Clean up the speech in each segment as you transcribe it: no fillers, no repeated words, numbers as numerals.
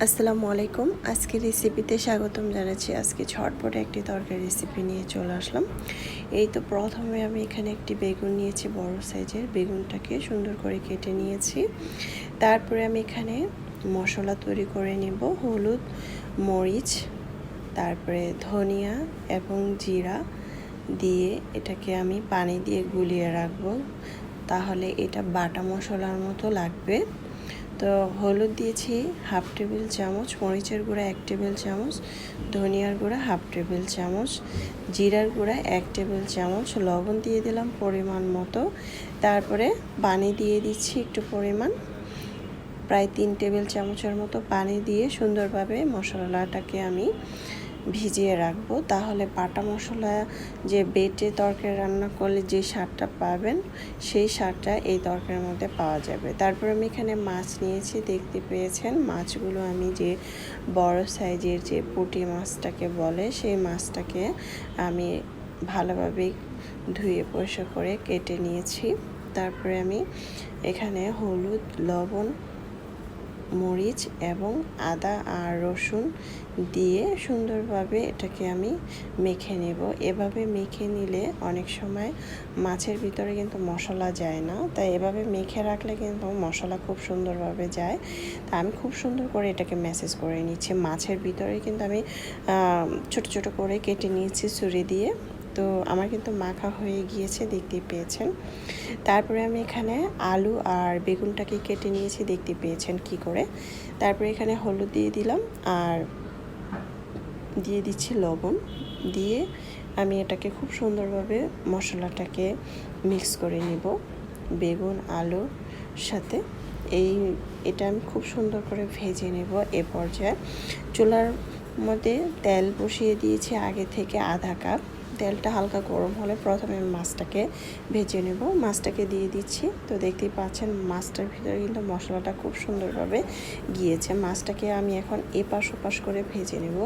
আসসালামু আলাইকুম। আজকে রেসিপিতে স্বাগতম জানাচ্ছি। আজকে ঝটপট একটি তরকারি রেসিপি নিয়ে চলে আসলাম। এই তো প্রথমে আমি এখানে একটি বেগুন নিয়েছি, বড় সাইজের বেগুনটাকে সুন্দর করে কেটে নিয়েছি। তারপরে আমি এখানে মশলা তৈরি করে নেব। হলুদ, মরিচ, তারপরে ধনিয়া এবং জিরা দিয়ে এটাকে আমি পানি দিয়ে গুলিয়ে রাখবো, তাহলে এটা বাটা মশলার মতো লাগবে। তো হলুদ দিয়েছি হাফ টেবিল চামচ, মরিচের গুঁড়া 1 টেবিল চামচ, ধনিয়ার গুঁড়া হাফ টেবিল চামচ, জিরার গুঁড়া 1 টেবিল চামচ, লবণ দিয়ে দিলাম পরিমাণ মতো। তারপরে পানি দিয়ে দিচ্ছি একটু পরিমাণ, প্রায় 3 টেবিল চামচের মতো পানি দিয়ে সুন্দরভাবে মশলাটাকে আমি ভিজিয়ে রাখবো। তাহলে বাটা মশলা যে বেটে তরকারি রান্না করলে যে স্বাদটা পাবেন, সেই স্বাদটা এই তরকারির মধ্যে পাওয়া যাবে। তারপর আমি এখানে মাছ নিয়েছি, দেখতে পেয়েছেন। মাছগুলো আমি যে বড় সাইজের যে পুঁটি মাছটাকে বলে, সেই মাছটাকে আমি ভালোভাবে ধুয়ে পরিষ্কার করে কেটে নিয়েছি। তারপরে আমি এখানে হলুদ, লবণ, মরিচ এবং আদা আর রসুন দিয়ে সুন্দরভাবে এটাকে আমি মেখে নেব। এভাবে মেখে নিলে অনেক সময় মাছের ভিতরে কিন্তু মশলা যায় না, তাই এভাবে মেখে রাখলে কিন্তু মশলা খুব সুন্দরভাবে যায়। তা আমি খুব সুন্দর করে এটাকে ম্যাসেজ করে নিচ্ছি। মাছের ভিতরে কিন্তু আমি ছোট ছোট করে কেটে নিয়েছি ছুরি দিয়ে। তো আমার কিন্তু মাখা হয়ে গিয়েছে, দেখতেই পেয়েছেন। তারপরে আমি এখানে আলু আর বেগুনটাকে কেটে নিয়েছি, দেখতে পেয়েছেন কি করে। তারপরে এখানে হলুদ দিয়ে দিলাম আর দিয়ে দিচ্ছি লবণ, দিয়ে আমি এটাকে খুব সুন্দরভাবে মশলাটাকে মিক্স করে নিব বেগুন আলুর সাথে। এটা আমি খুব সুন্দর করে ভেজে নেব। এ পর্যায়ে চুলার মধ্যে তেল বসিয়ে দিয়েছি আগে থেকে আধা কাপ। তেলটা হালকা গরম হলে প্রথমে আমি মাছটাকে ভেজে নেব। মাছটাকে দিয়ে দিচ্ছি। তো দেখতেই পাচ্ছেন মাছটার ভিতরে কিন্তু মশলাটা খুব সুন্দরভাবে গিয়েছে। মাছটাকে আমি এখন এপাশ ওপাশ করে ভেজে নেব।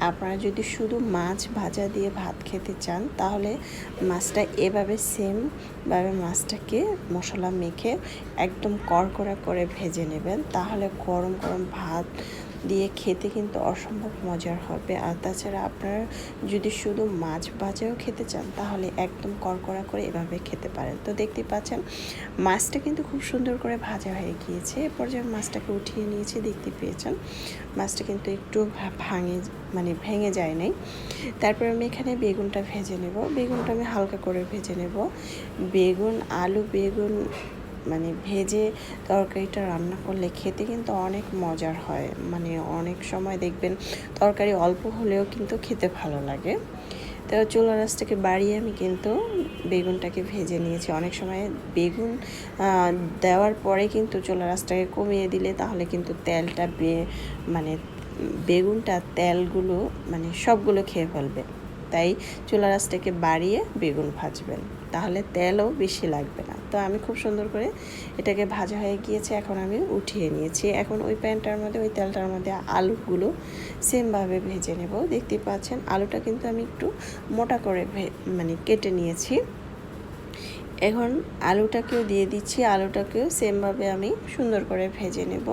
আপনারা যদি শুধু মাছ ভাজা দিয়ে ভাত খেতে চান, তাহলে মাছটা এভাবে সেমভাবে মাছটাকে মশলা মেখে একদম কড়কড়া করে ভেজে নেবেন। তাহলে গরম গরম ভাত দিয়ে খেতে কিন্তু অসম্ভব মজার হবে। আর তাছাড়া আপনারা যদি শুধু মাছ ভাজাও খেতে চান, তাহলে একদম কড়কড়া করে এভাবে খেতে পারেন। তো দেখতে পাচ্ছেন মাছটা কিন্তু খুব সুন্দর করে ভাজা হয়ে গিয়েছে। এ পর্যায়ে মাছটাকে উঠিয়ে নিয়েছি, দেখতে পেয়েছেন মাছটা কিন্তু একটু ভেঙে যায় নাই। তারপর আমি এখানে বেগুনটা ভেজে নেব। বেগুনটা আমি হালকা করে ভেজে নেব। বেগুন ভেজে তরকারিটা রান্না করলে খেতে কিন্তু অনেক মজার হয়। অনেক সময় দেখবেন তরকারি অল্প হলেও কিন্তু খেতে ভালো লাগে। তো চুলার আঁচটাকে বাড়িয়ে আমি কিন্তু বেগুনটাকে ভেজে নিয়েছি। অনেক সময় বেগুন দেওয়ার পরে কিন্তু চুলার আঁচটাকে কমিয়ে দিলে তাহলে কিন্তু তেলটা বেগুনটা তেলগুলো সবগুলো খেয়ে ফেলবে। তাই চুলার আঁচটাকে বাড়িয়ে বেগুন ভাজবেন, তাহলে তেলও বেশি লাগবে না। তো আমি খুব সুন্দর করে এটাকে ভাজা হয়ে গিয়েছে, এখন আমি উঠিয়ে নিয়েছি। এখন ওই প্যানটার মধ্যে, ওই তেলটার মধ্যে আলুগুলো সেমভাবে ভেজে নেব। দেখতে পাচ্ছেন আলুটা কিন্তু আমি একটু মোটা করে কেটে নিয়েছি। এখন আলুটাকেও দিয়ে দিচ্ছি, আলুটাকেও সেমভাবে আমি সুন্দর করে ভেজে নেব।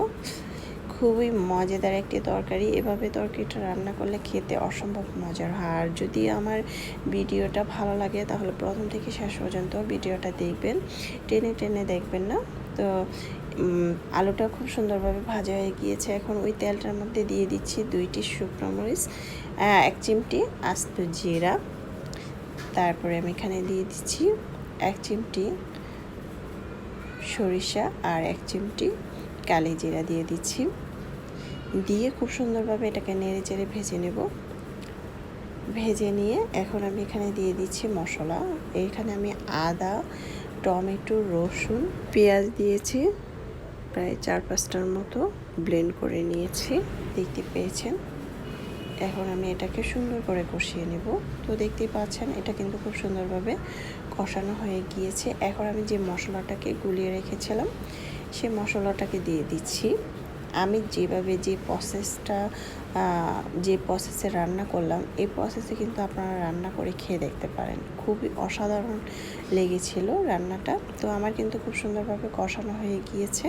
খুবই মজাদার একটি তরকারি। এভাবে তরকারিটা রান্না করলে খেতে অসম্ভব মজার হয়। আর যদি আমার ভিডিওটা ভালো লাগে, তাহলে প্রথম থেকে শেষ পর্যন্ত ভিডিওটা দেখবেন, টেনে টেনে দেখবেন না। তো আলুটা খুব সুন্দরভাবে ভাজা হয়ে গিয়েছে। এখন ওই তেলটার মধ্যে দিয়ে দিচ্ছি 2টি শুকনো মরিচ, 1 চিমটি আস্ত জিরা। তারপরে আমি এখানে দিয়ে দিচ্ছি 1 চিমটি সরিষা আর 1 চিমটি কালি জিরা দিয়ে দিচ্ছি। দিয়ে খুব সুন্দরভাবে এটাকে নেড়ে চেড়ে ভেজে নেব। ভেজে নিয়ে এখন আমি এখানে দিয়ে দিচ্ছি মশলা। এখানে আমি আদা, টমেটো, রসুন, পেঁয়াজ দিয়েছি, প্রায় 4-5টার মতো ব্লেন্ড করে নিয়েছি, দেখতে পেয়েছেন। এখন আমি এটাকে সুন্দর করে কষিয়ে নেব। তো দেখতেই পাচ্ছেন এটা কিন্তু খুব সুন্দরভাবে কষানো হয়ে গিয়েছে। এখন আমি যে মশলাটাকে গুলিয়ে রেখেছিলাম, সেই মশলাটাকে দিয়ে দিচ্ছি। আমি যেভাবে যে প্রসেসে রান্না করলাম, এই প্রসেসে কিন্তু আপনারা রান্না করে খেয়ে দেখতে পারেন। খুবই অসাধারণ লেগেছিল রান্নাটা। তো আমার কিন্তু খুব সুন্দরভাবে কষানো হয়ে গিয়েছে।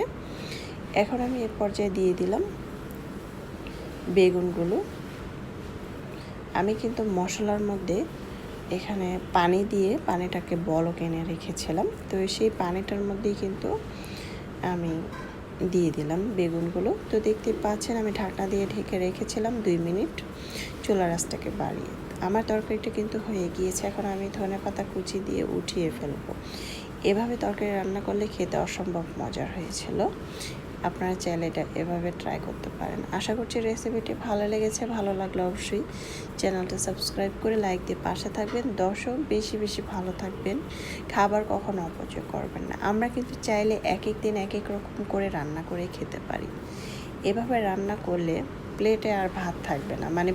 এখন আমি এ পর্যায়ে দিয়ে দিলাম বেগুনগুলো আমি কিন্তু মশলার মধ্যে এখানে পানি দিয়ে পানিটাকে বলক এনে রেখেছিলাম। তো সেই পানিটার মধ্যেই কিন্তু আমি দিয়ে দিলাম বেগুনগুলো। তো দেখতে পাচ্ছেন আমি ঢাকনা দিয়ে ঢেকে রেখেছিলাম 2 মিনিট চুলার আঁচটাকে বাড়িয়ে। আমার তরকারিটা কিন্তু হয়ে গিয়েছে। এখন আমি ধনেপাতা কুচি দিয়ে উঠিয়ে ফেলবো। এভাবে তরকারি রান্না করলে খেতে অসম্ভব মজার হয়েছিল। আপনারা চাইলে এটা এভাবে ট্রাই করতে পারেন। আশা করছি রেসিপিটি ভালো লেগেছে। ভালো লাগলে অবশ্যই চ্যানেলটা সাবস্ক্রাইব করে লাইক দিয়ে পাশে থাকবেন। দর্শক বেশি বেশি ভালো থাকবেন, খাবার কখনো অপচয় করবেন না। আমরা কিন্তু চাইলে এক এক দিন এক এক রকম করে রান্না করে খেতে পারি। এভাবে রান্না করলে প্লেটে আর ভাত থাকবে না, মানে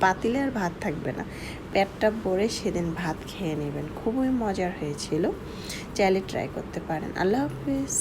পাতিলে আর ভাত থাকবে না, পেটটা ভরে সেদিন ভাত খেয়ে নেবেন। খুবই মজার হয়েছিল, চাইলে ট্রাই করতে পারেন। আল্লাহ হাফিজ।